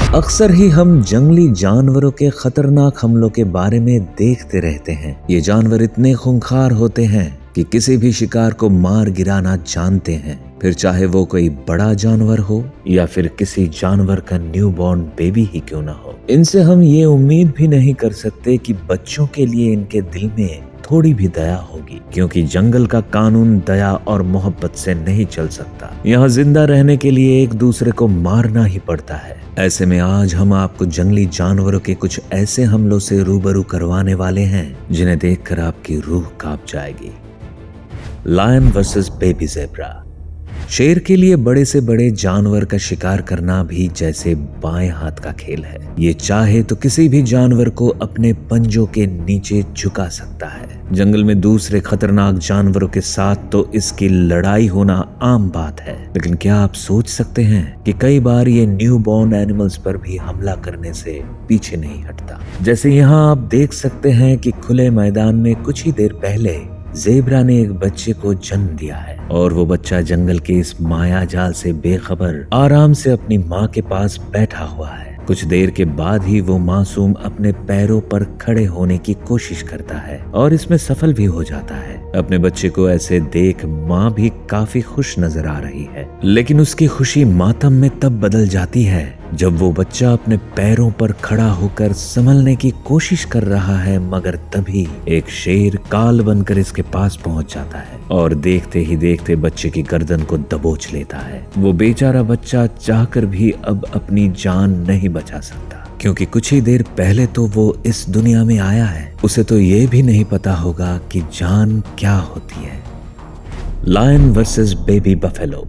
अक्सर ही हम जंगली जानवरों के खतरनाक हमलों के बारे में देखते रहते हैं। ये जानवर इतने खूंखार होते हैं कि किसी भी शिकार को मार गिराना जानते हैं, फिर चाहे वो कोई बड़ा जानवर हो या फिर किसी जानवर का न्यूबॉर्न बेबी ही क्यों ना हो। इनसे हम ये उम्मीद भी नहीं कर सकते कि बच्चों के लिए इनके दिल में थोड़ी भी दया होगी, क्योंकि जंगल का कानून दया और मोहब्बत से नहीं चल सकता। यहाँ जिंदा रहने के लिए एक दूसरे को मारना ही पड़ता है। ऐसे में आज हम आपको जंगली जानवरों के कुछ ऐसे हमलों से रूबरू करवाने वाले हैं जिन्हें देखकर आपकी रूह कांप जाएगी। Lion versus baby zebra. शेर के लिए बड़े से बड़े जानवर का शिकार करना भी जैसे बाएं हाथ का खेल है। ये चाहे तो किसी भी जानवर को अपने पंजों के नीचे झुका सकता है। जंगल में दूसरे खतरनाक जानवरों के साथ तो इसकी लड़ाई होना आम बात है, लेकिन क्या आप सोच सकते हैं कि कई बार ये न्यूबॉर्न एनिमल्स पर भी हमला करने से पीछे नहीं हटता। जैसे यहाँ आप देख सकते हैं कि खुले मैदान में कुछ ही देर पहले ज़ेब्रा ने एक बच्चे को जन्म दिया है और वो बच्चा जंगल के इस माया जाल से बेखबर आराम से अपनी माँ के पास बैठा हुआ है। कुछ देर के बाद ही वो मासूम अपने पैरों पर खड़े होने की कोशिश करता है और इसमें सफल भी हो जाता है। अपने बच्चे को ऐसे देख माँ भी काफी खुश नजर आ रही है, लेकिन उसकी खुशी मातम में तब बदल जाती है जब वो बच्चा अपने पैरों पर खड़ा होकर संभलने की कोशिश कर रहा है, मगर तभी एक शेर काल बनकर इसके पास पहुंच जाता है और देखते ही देखते बच्चे की गर्दन को दबोच लेता है। वो बेचारा बच्चा चाहकर भी अब अपनी जान नहीं बचा सकता, क्योंकि कुछ ही देर पहले तो वो इस दुनिया में आया है। उसे तो ये भी नहीं पता होगा कि जान क्या होती है। Lion versus baby buffalo.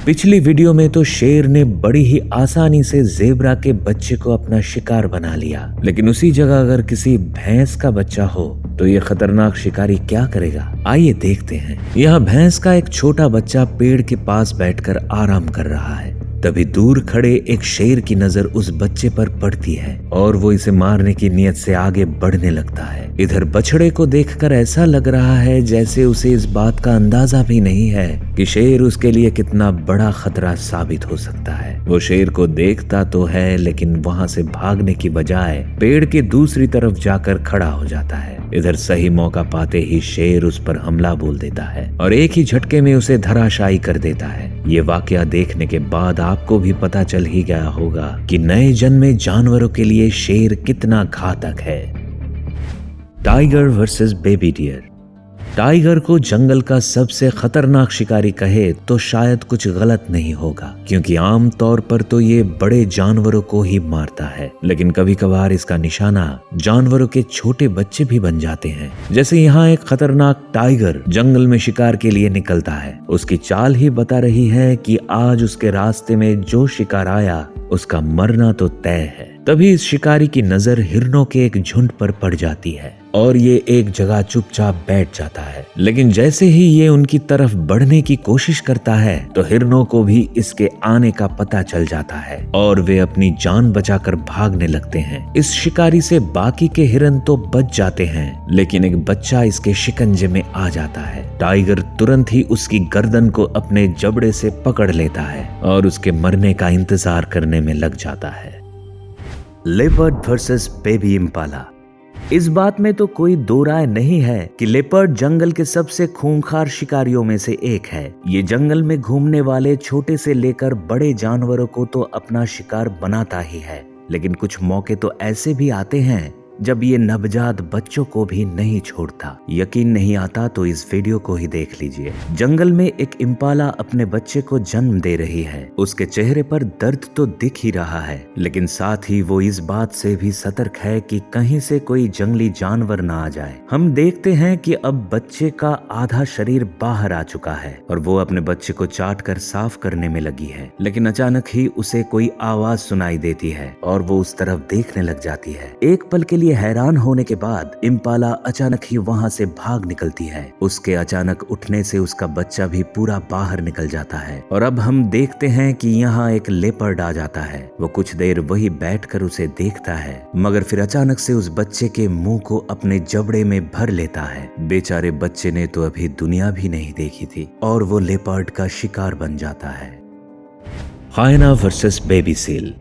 पिछली वीडियो में तो शेर ने बड़ी ही आसानी से ज़ेब्रा के बच्चे को अपना शिकार बना लिया, लेकिन उसी जगह अगर किसी भैंस का बच्चा हो तो ये खतरनाक शिकारी क्या करेगा, आइए देखते हैं। यहाँ भैंस का एक छोटा बच्चा पेड़ के पास बैठकर आराम कर रहा है। तभी दूर खड़े एक शेर की नजर उस बच्चे पर पड़ती है और वो इसे मारने की नियत से आगे बढ़ने लगता है। इधर बछड़े को देखकर ऐसा लग रहा है जैसे उसे इस बात का अंदाजा भी नहीं है कि शेर उसके लिए कितना बड़ा खतरा साबित हो सकता है। वो शेर को देखता तो है, लेकिन वहां से भागने की बजाय पेड़ के दूसरी तरफ जाकर खड़ा हो जाता है। इधर सही मौका पाते ही शेर उस पर हमला बोल देता है और एक ही झटके में उसे धराशायी कर देता है। ये वाकया देखने के बाद आपको भी पता चल ही गया होगा कि नए जन्मे जानवरों के लिए शेर कितना घातक है। Tiger versus baby deer. Tiger को जंगल का सबसे खतरनाक शिकारी कहे तो शायद कुछ गलत नहीं होगा, क्योंकि आम तौर पर तो ये बड़े जानवरों को ही मारता है, लेकिन कभी कभार इसका निशाना जानवरों के छोटे बच्चे भी बन जाते हैं। जैसे यहाँ एक खतरनाक टाइगर जंगल में शिकार के लिए निकलता है। उसकी चाल ही बता रही है कि आज उसके रास्ते में जो शिकार आया उसका मरना तो तय है। तभी इस शिकारी की नजर हिरणों के एक झुंड पर पड़ जाती है और ये एक जगह चुपचाप बैठ जाता है, लेकिन जैसे ही ये उनकी तरफ बढ़ने की कोशिश करता है तो हिरणों को भी इसके आने का पता चल जाता है और वे अपनी जान बचाकर भागने लगते हैं। इस शिकारी से बाकी के हिरण तो बच जाते हैं, लेकिन एक बच्चा इसके शिकंजे में आ जाता है। टाइगर तुरंत ही उसकी गर्दन को अपने जबड़े से पकड़ लेता है और उसके मरने का इंतजार करने में लग जाता है। Leopard versus baby Impala. इस बात में तो कोई दो राय नहीं है कि लेपर्ड जंगल के सबसे खूंखार शिकारियों में से एक है। ये जंगल में घूमने वाले छोटे से लेकर बड़े जानवरों को तो अपना शिकार बनाता ही है, लेकिन कुछ मौके तो ऐसे भी आते हैं जब ये नवजात बच्चों को भी नहीं छोड़ता। यकीन नहीं आता तो इस वीडियो को ही देख लीजिए। जंगल में एक इम्पाला अपने बच्चे को जन्म दे रही है। उसके चेहरे पर दर्द तो दिख ही रहा है, लेकिन साथ ही वो इस बात से भी सतर्क है कि कहीं से कोई जंगली जानवर ना आ जाए। हम देखते हैं कि अब बच्चे का आधा शरीर बाहर आ चुका है और वो अपने बच्चे को चाट कर साफ करने में लगी है, लेकिन अचानक ही उसे कोई आवाज सुनाई देती है और वो उस तरफ देखने लग जाती है। एक पल के लिए हैरान होने के बाद इम्पाला अचानक ही वहां से भाग निकलती है। उसके अचानक उठने से उसका बच्चा भी पूरा बाहर निकल जाता है और अब हम देखते हैं कि यहाँ एक लेपर्ड आ जाता है। वो कुछ देर वही बैठकर उसे देखता है, मगर फिर अचानक से उस बच्चे के मुंह को अपने जबड़े में भर लेता है। बेचारे बच्चे ने तो अभी दुनिया भी नहीं देखी थी और वो लेपर्ड का शिकार बन जाता है। हाइना वर्सेस बेबी सील।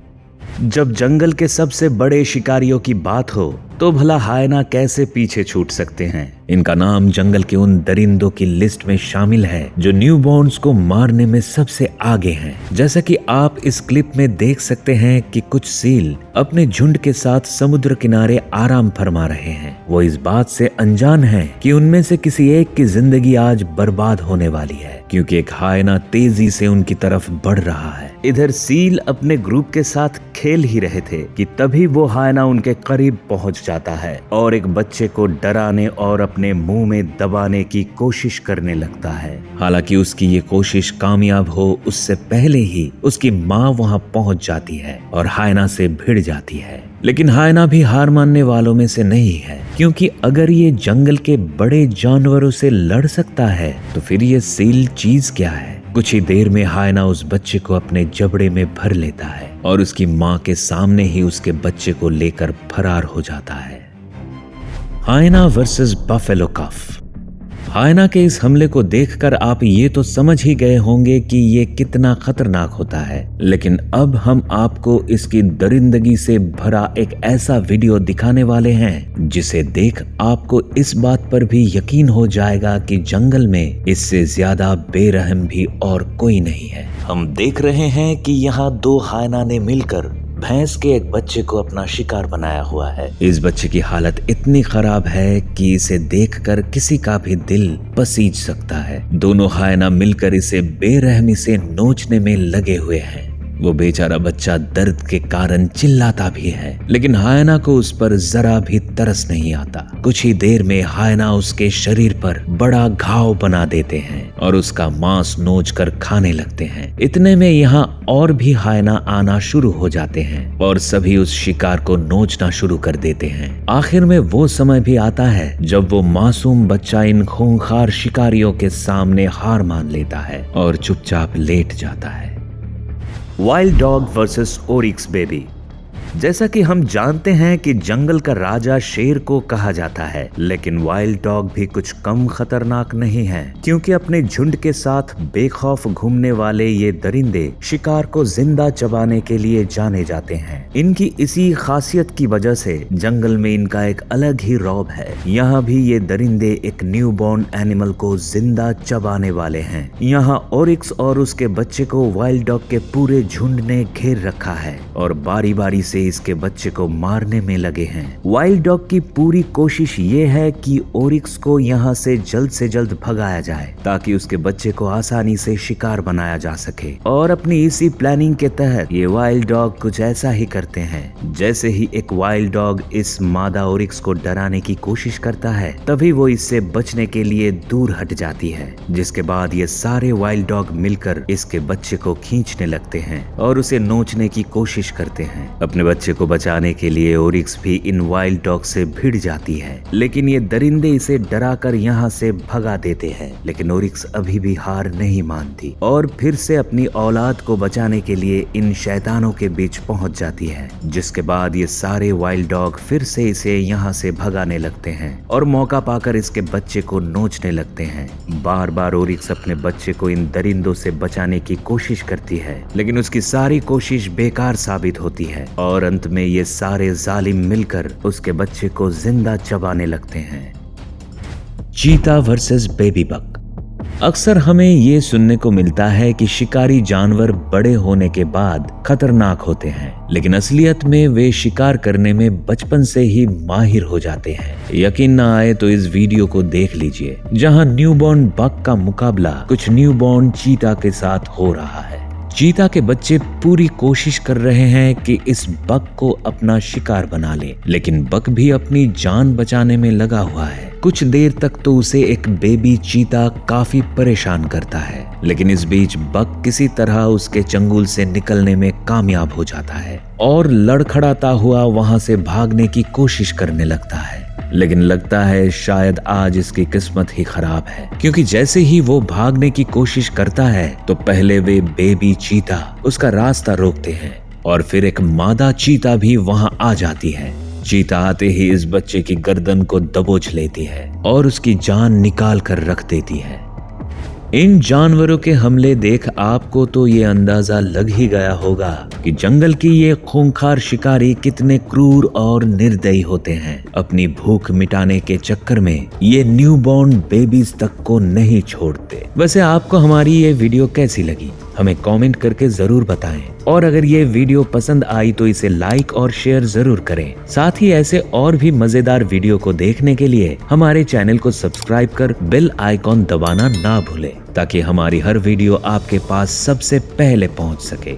जब जंगल के सबसे बड़े शिकारियों की बात हो तो भला हायना कैसे पीछे छूट सकते हैं। इनका नाम जंगल के उन दरिंदों की लिस्ट में शामिल है जो न्यूबॉर्न्स को मारने में सबसे आगे हैं। जैसा कि आप इस क्लिप में देख सकते हैं कि कुछ सील अपने झुंड के साथ समुद्र किनारे आराम फरमा रहे हैं। वो इस बात से अनजान हैं कि उनमें से किसी एक की जिंदगी आज बर्बाद होने वाली है, क्योंकि एक हायना तेजी से उनकी तरफ बढ़ रहा है। इधर सील अपने ग्रुप के साथ खेल ही रहे थे कि तभी वो हायना उनके करीब पहुंच जाता है और एक बच्चे को डराने और अपने मुंह में दबाने की कोशिश करने लगता है। हालांकि उसकी ये कोशिश कामयाब हो उससे पहले ही उसकी माँ वहां पहुंच जाती है और हायना से भिड़ जाती है। लेकिन हायना भी हार मानने वालों में से नहीं है, क्योंकि अगर ये जंगल के बड़े जानवरों से लड़ सकता है तो फिर ये सील चीज क्या है। कुछ ही देर में हायना उस बच्चे को अपने जबड़े में भर लेता है और उसकी माँ के सामने ही उसके बच्चे को लेकर फरार हो जाता है। हायना वर्सेस बफेलो कफ। हायना के इस हमले को देखकर आप ये तो समझ ही गए होंगे कि ये कितना खतरनाक होता है, लेकिन अब हम आपको इसकी दरिंदगी से भरा एक ऐसा वीडियो दिखाने वाले हैं जिसे देख आपको इस बात पर भी यकीन हो जाएगा कि जंगल में इससे ज्यादा बेरहम भी और कोई नहीं है। हम देख रहे हैं कि यहाँ दो हायना ने मिलकर भैंस के एक बच्चे को अपना शिकार बनाया हुआ है। इस बच्चे की हालत इतनी खराब है कि इसे देखकर किसी का भी दिल पसीज सकता है। दोनों हायना मिलकर इसे बेरहमी से नोचने में लगे हुए हैं। वो बेचारा बच्चा दर्द के कारण चिल्लाता भी है, लेकिन हायना को उस पर जरा भी तरस नहीं आता। कुछ ही देर में हायना उसके शरीर पर बड़ा घाव बना देते हैं और उसका मांस नोच कर खाने लगते हैं। इतने में यहाँ और भी हायना आना शुरू हो जाते हैं और सभी उस शिकार को नोचना शुरू कर देते हैं। आखिर में वो समय भी आता है जब वो मासूम बच्चा इन खूंखार शिकारियों के सामने हार मान लेता है और चुपचाप लेट जाता है। Wild dog versus oryx baby. जैसा कि हम जानते हैं कि जंगल का राजा शेर को कहा जाता है, लेकिन वाइल्ड डॉग भी कुछ कम खतरनाक नहीं है, क्योंकि अपने झुंड के साथ बेखौफ घूमने वाले ये दरिंदे शिकार को जिंदा चबाने के लिए जाने जाते हैं। इनकी इसी खासियत की वजह से जंगल में इनका एक अलग ही रौब है। यहाँ भी ये दरिंदे एक न्यूबॉर्न एनिमल को जिंदा चबाने वाले हैं। यहाँ ओरिक्स और उसके बच्चे को वाइल्ड डॉग के पूरे झुंड ने घेर रखा है और बारी बारी से इसके बच्चे को मारने में लगे हैं। वाइल्ड डॉग की पूरी कोशिश ये है कि ओरिक्स को यहाँ से जल्द भगाया जाए ताकि उसके बच्चे को आसानी से शिकार बनाया जा सके। और अपनी इसी प्लानिंग के तहत ये वाइल्ड डॉग कुछ ऐसा ही करते हैं। जैसे ही एक वाइल्ड डॉग इस मादा ओरिक्स को डराने की कोशिश करता है, तभी वो इससे बचने के लिए दूर हट जाती है, जिसके बाद ये सारे वाइल्ड डॉग मिलकर इसके बच्चे को खींचने लगते हैं और उसे नोचने की कोशिश करते हैं। अपने बच्चे को बचाने के लिए ओरिक्स भी इन वाइल्ड डॉग से भिड़ जाती है, लेकिन ये दरिंदे इसे डराकर यहाँ से भगा देते हैं। लेकिन ओरिक्स अभी भी हार नहीं मानती और फिर से अपनी औलाद को बचाने के लिए इन शैतानों के बीच पहुंच जाती है, जिसके बाद ये सारे वाइल्ड डॉग फिर से इसे यहाँ से भगाने लगते हैं और मौका पाकर इसके बच्चे को नोचने लगते हैं। बार बार ओरिक्स अपने बच्चे को इन दरिंदों से बचाने की कोशिश करती है, लेकिन उसकी सारी कोशिश बेकार साबित होती है और अंत में ये सारे जालिम मिलकर उसके बच्चे को जिंदा चबाने लगते हैं। चीता वर्सेस बेबी बक। अक्सर हमें ये सुनने को मिलता है कि शिकारी जानवर बड़े होने के बाद खतरनाक होते हैं, लेकिन असलियत में वे शिकार करने में बचपन से ही माहिर हो जाते हैं। यकीन ना आए तो इस वीडियो को देख लीजिए, जहां न्यूबॉर्न बक का मुकाबला कुछ न्यूबॉर्न चीता के साथ हो रहा है। चीता के बच्चे पूरी कोशिश कर रहे हैं कि इस बक को अपना शिकार बना ले, लेकिन बक भी अपनी जान बचाने में लगा हुआ है। कुछ देर तक तो उसे एक बेबी चीता काफी परेशान करता है, लेकिन इस बीच बक किसी तरह उसके चंगुल से निकलने में कामयाब हो जाता है और लड़खड़ाता हुआ वहां से भागने की कोशिश करने लगता है। लेकिन लगता है शायद आज इसकी किस्मत ही खराब है, क्योंकि जैसे ही वो भागने की कोशिश करता है तो पहले वे बेबी चीता उसका रास्ता रोकते हैं और फिर एक मादा चीता भी वहां आ जाती है। चीता आते ही इस बच्चे की गर्दन को दबोच लेती है और उसकी जान निकाल कर रख देती है। इन जानवरों के हमले देख आपको तो ये अंदाजा लग ही गया होगा कि जंगल की ये खूंखार शिकारी कितने क्रूर और निर्दयी होते हैं। अपनी भूख मिटाने के चक्कर में ये न्यूबॉर्न बेबीज तक को नहीं छोड़ते। वैसे आपको हमारी ये वीडियो कैसी लगी हमें कमेंट करके जरूर बताएं, और अगर ये वीडियो पसंद आई तो इसे लाइक और शेयर जरूर करें। साथ ही ऐसे और भी मजेदार वीडियो को देखने के लिए हमारे चैनल को सब्सक्राइब कर बेल आइकॉन दबाना ना भूलें, ताकि हमारी हर वीडियो आपके पास सबसे पहले पहुंच सके।